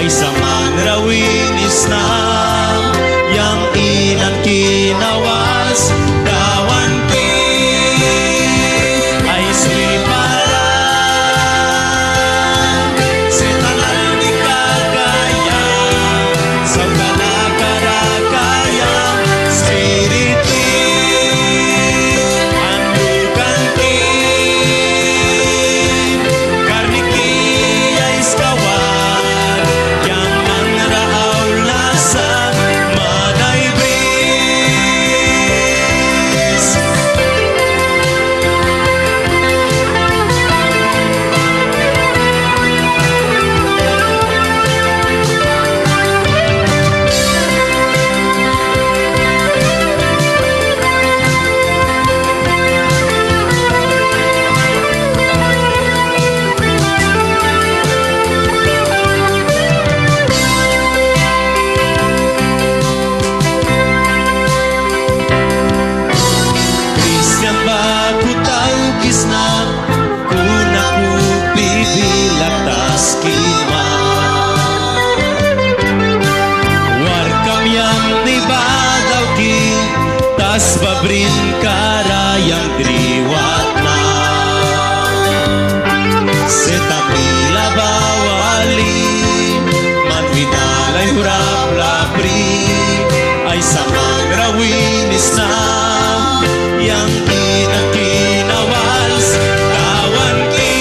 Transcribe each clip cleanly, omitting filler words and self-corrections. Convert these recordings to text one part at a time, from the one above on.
ay samang rawin isnam yang inan kinawas dawan ki ay swiparan setanal di kagaya sa kalakarakaya spiriti andukan ki karniki ay skawan yang manraaw lasa maday bris Christian baku tau kisna kuna ku pibilatas kima warkam yang nibadaw ki tas babrin karayang driwat na setamila bawali manwinalay hurap lapri ay samang rawin isnam yang kinawals kawan ki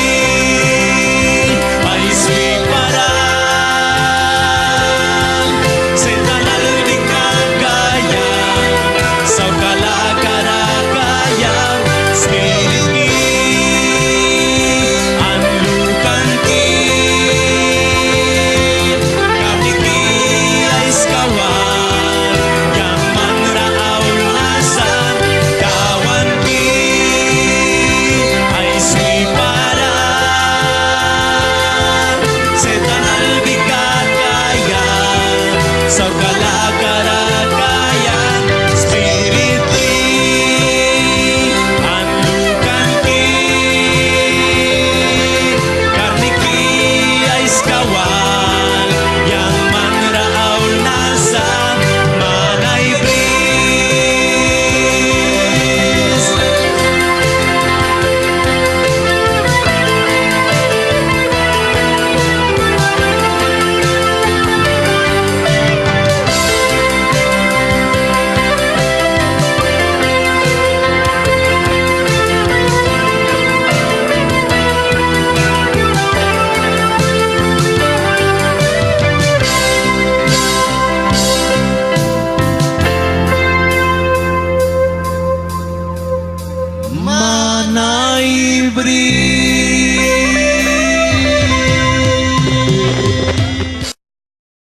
ay swiparan setanal di kagaya sa kalakarakaya spirit ki anlukan ki kami ki ay skawan yang manraaw lasan kawan ki ay swiparan setanal di kagaya sa kalakarakaya spiriti anlukan ki karniki ay skawan yang manraaw nasa manay bris manay bris